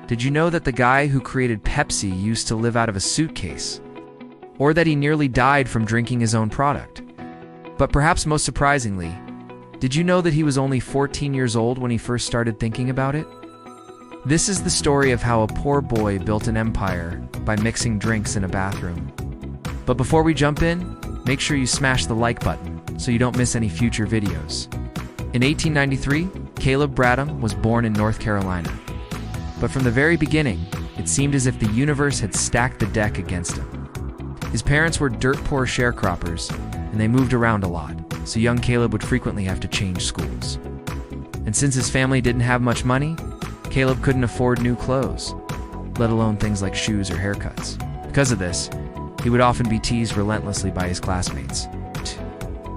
Did you know that the guy who created Pepsi used to live out of a suitcase? Or that he nearly died from drinking his own product? But perhaps most surprisingly, did you know that he was only 14 years old when he first started thinking about it? This is the story of how a poor boy built an empire by mixing drinks in a bathroom. But before we jump in, make sure you smash the like button so you don't miss any future videos. In 1893, Caleb Bradham was born in North Carolina. But from the very beginning, it seemed as if the universe had stacked the deck against him. His parents were dirt-poor sharecroppers, and they moved around a lot, so young Caleb would frequently have to change schools. And since his family didn't have much money, Caleb couldn't afford new clothes, let alone things like shoes or haircuts. Because of this, he would often be teased relentlessly by his classmates.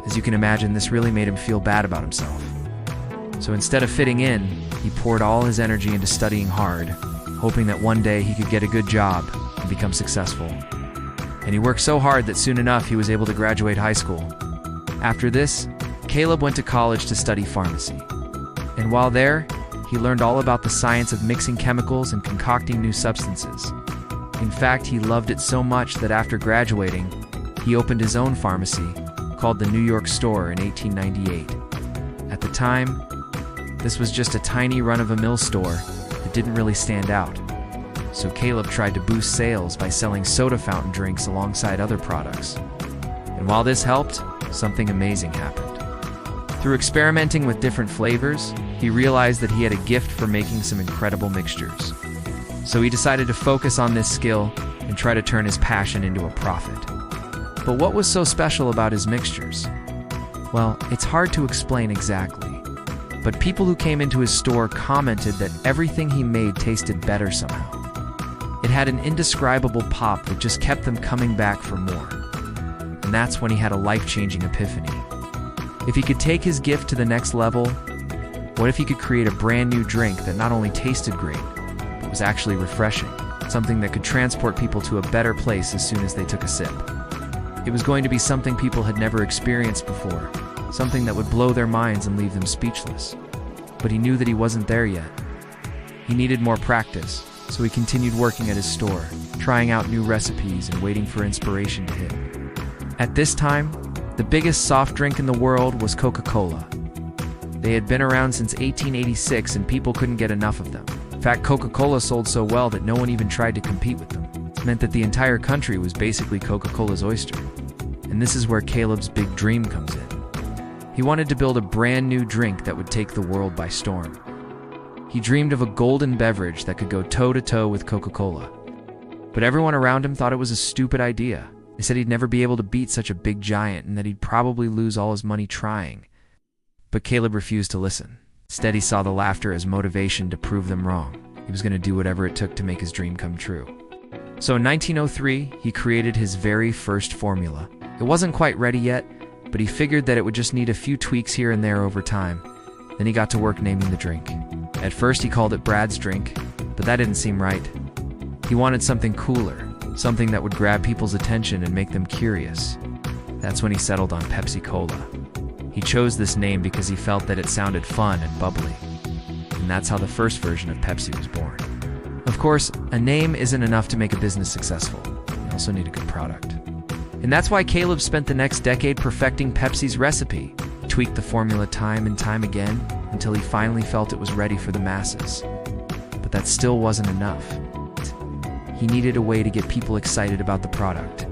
As you can imagine, this really made him feel bad about himself. So instead of fitting in, he poured all his energy into studying hard, hoping that one day he could get a good job and become successful. And he worked so hard that soon enough he was able to graduate high school. After this, Caleb went to college to study pharmacy. And while there, he learned all about the science of mixing chemicals and concocting new substances. In fact, he loved it so much that after graduating, he opened his own pharmacy called the New York Store in 1898. At the time, this was just a tiny run-of-the-mill store that didn't really stand out. So Caleb tried to boost sales by selling soda fountain drinks alongside other products. And while this helped, something amazing happened. Through experimenting with different flavors, he realized that he had a gift for making some incredible mixtures. So he decided to focus on this skill and try to turn his passion into a profit. But what was so special about his mixtures? Well, it's hard to explain exactly. But people who came into his store commented that everything he made tasted better somehow. It had an indescribable pop that just kept them coming back for more. And that's when he had a life-changing epiphany. If he could take his gift to the next level, what if he could create a brand new drink that not only tasted great, but was actually refreshing, something that could transport people to a better place as soon as they took a sip. It was going to be something people had never experienced before, something that would blow their minds and leave them speechless. But he knew that he wasn't there yet. He needed more practice, so he continued working at his store, trying out new recipes and waiting for inspiration to hit. At this time, the biggest soft drink in the world was Coca-Cola. They had been around since 1886 and people couldn't get enough of them. In fact, Coca-Cola sold so well that no one even tried to compete with them. It meant that the entire country was basically Coca-Cola's oyster. And this is where Caleb's big dream comes in. He wanted to build a brand new drink that would take the world by storm. He dreamed of a golden beverage that could go toe-to-toe with Coca-Cola. But everyone around him thought it was a stupid idea. They said he'd never be able to beat such a big giant and that he'd probably lose all his money trying. But Caleb refused to listen. Instead, he saw the laughter as motivation to prove them wrong. He was going to do whatever it took to make his dream come true. So in 1903, he created his very first formula. It wasn't quite ready yet, but he figured that it would just need a few tweaks here and there over time. Then he got to work naming the drink. At first, he called it Brad's Drink, but that didn't seem right. He wanted something cooler, something that would grab people's attention and make them curious. That's when he settled on Pepsi Cola. He chose this name because he felt that it sounded fun and bubbly. And that's how the first version of Pepsi was born. Of course, a name isn't enough to make a business successful. You also need a good product. And that's why Caleb spent the next decade perfecting Pepsi's recipe. He tweaked the formula time and time again until he finally felt it was ready for the masses. But that still wasn't enough. He needed a way to get people excited about the product.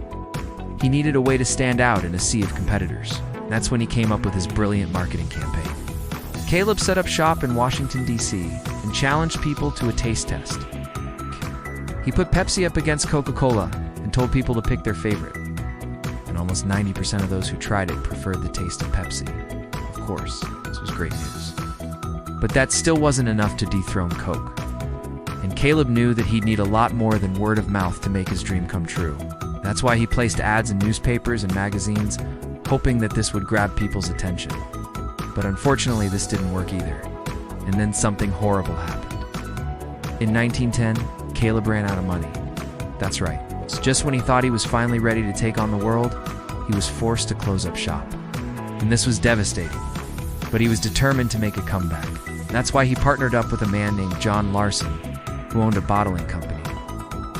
He needed a way to stand out in a sea of competitors. That's when he came up with his brilliant marketing campaign. Caleb set up shop in Washington, D.C. and challenged people to a taste test. He put Pepsi up against Coca-Cola and told people to pick their favorite. And almost 90% of those who tried it preferred the taste of Pepsi. Of course, this was great news. But that still wasn't enough to dethrone Coke. And Caleb knew that he'd need a lot more than word of mouth to make his dream come true. That's why he placed ads in newspapers and magazines, hoping that this would grab people's attention. But unfortunately, this didn't work either. And then something horrible happened. In 1910, Caleb ran out of money. That's right. So just when he thought he was finally ready to take on the world, he was forced to close up shop. And this was devastating. But he was determined to make a comeback. That's why he partnered up with a man named John Larson, who owned a bottling company.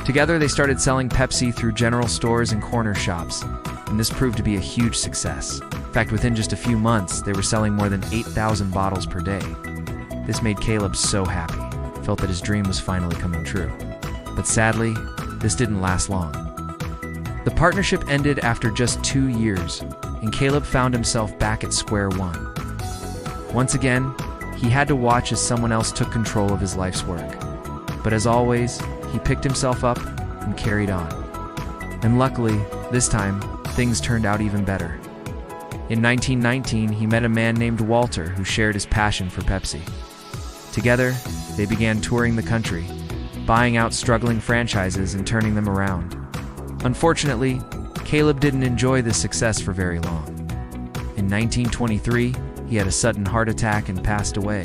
Together, they started selling Pepsi through general stores and corner shops, and this proved to be a huge success. In fact, within just a few months, they were selling more than 8,000 bottles per day. This made Caleb so happy, felt that his dream was finally coming true. But sadly, this didn't last long. The partnership ended after just 2 years, and Caleb found himself back at square one. Once again, he had to watch as someone else took control of his life's work. But as always, he picked himself up and carried on. And luckily, this time, things turned out even better. In 1919, he met a man named Walter who shared his passion for Pepsi. Together, they began touring the country, buying out struggling franchises and turning them around. Unfortunately, Caleb didn't enjoy this success for very long. In 1923, he had a sudden heart attack and passed away.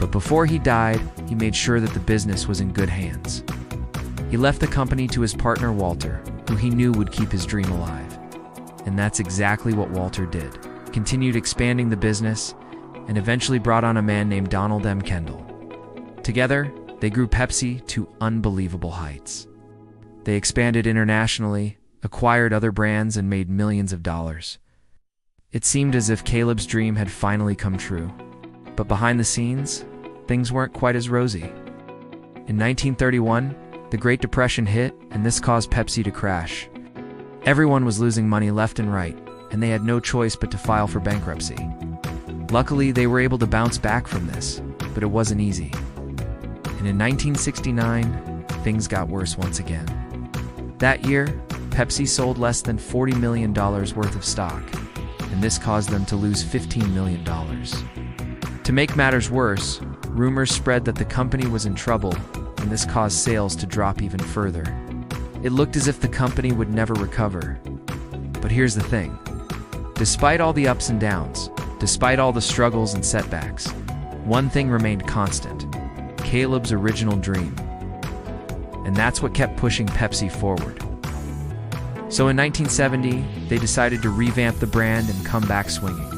But before he died, he made sure that the business was in good hands. He left the company to his partner Walter, who he knew would keep his dream alive. And that's exactly what Walter did. Continued expanding the business, and eventually brought on a man named Donald M. Kendall. Together, they grew Pepsi to unbelievable heights. They expanded internationally, acquired other brands, and made millions of dollars. It seemed as if Caleb's dream had finally come true. But behind the scenes, things weren't quite as rosy. In 1931, the Great Depression hit, and this caused Pepsi to crash. Everyone was losing money left and right, and they had no choice but to file for bankruptcy. Luckily, they were able to bounce back from this, but it wasn't easy. And in 1969, things got worse once again. That year, Pepsi sold less than $40 million worth of stock, and this caused them to lose $15 million. To make matters worse, rumors spread that the company was in trouble, and this caused sales to drop even further. It looked as if the company would never recover. But here's the thing. Despite all the ups and downs, despite all the struggles and setbacks, one thing remained constant: Caleb's original dream. And that's what kept pushing Pepsi forward. So in 1970, they decided to revamp the brand and come back swinging.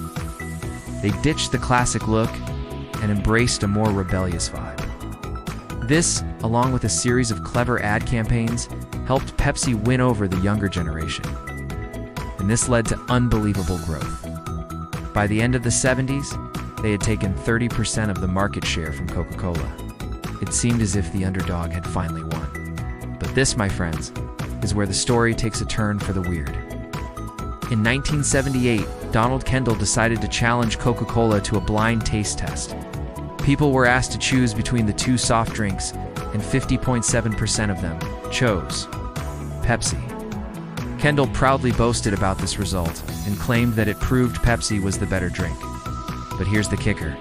They ditched the classic look and embraced a more rebellious vibe. This, along with a series of clever ad campaigns, helped Pepsi win over the younger generation. And this led to unbelievable growth. By the end of the 70s, they had taken 30% of the market share from Coca-Cola. It seemed as if the underdog had finally won. But this, my friends, is where the story takes a turn for the weird. In 1978, Donald Kendall decided to challenge Coca-Cola to a blind taste test. People were asked to choose between the two soft drinks, and 50.7% of them chose Pepsi. Kendall proudly boasted about this result and claimed that it proved Pepsi was the better drink. But here's the kicker.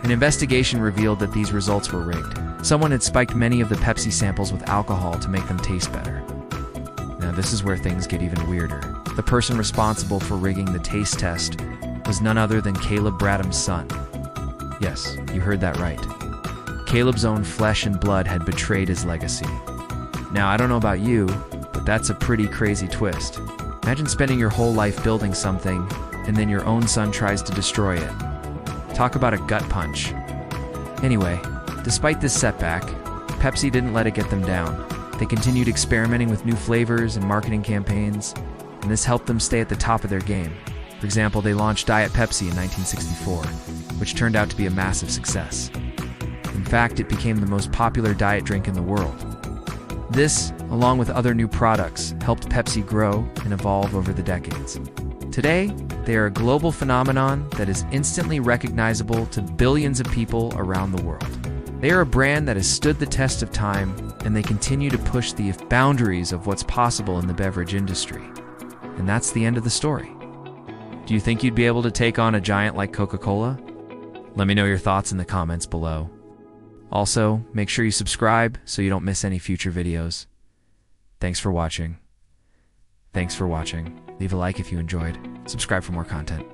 An investigation revealed that these results were rigged. Someone had spiked many of the Pepsi samples with alcohol to make them taste better. Now this is where things get even weirder. The person responsible for rigging the taste test was none other than Caleb Bradham's son. Yes, you heard that right. Caleb's own flesh and blood had betrayed his legacy. Now, I don't know about you, but that's a pretty crazy twist. Imagine spending your whole life building something, and then your own son tries to destroy it. Talk about a gut punch. Anyway, despite this setback, Pepsi didn't let it get them down. They continued experimenting with new flavors and marketing campaigns, and this helped them stay at the top of their game. For example, they launched Diet Pepsi in 1964, which turned out to be a massive success. In fact, it became the most popular diet drink in the world. This, along with other new products, helped Pepsi grow and evolve over the decades. Today, they are a global phenomenon that is instantly recognizable to billions of people around the world. They are a brand that has stood the test of time, and they continue to push the boundaries of what's possible in the beverage industry. And that's the end of the story. Do you think you'd be able to take on a giant like Coca-Cola? Let me know your thoughts in the comments below. Also, make sure you subscribe so you don't miss any future videos. Thanks for watching. Leave a like if you enjoyed. Subscribe for more content.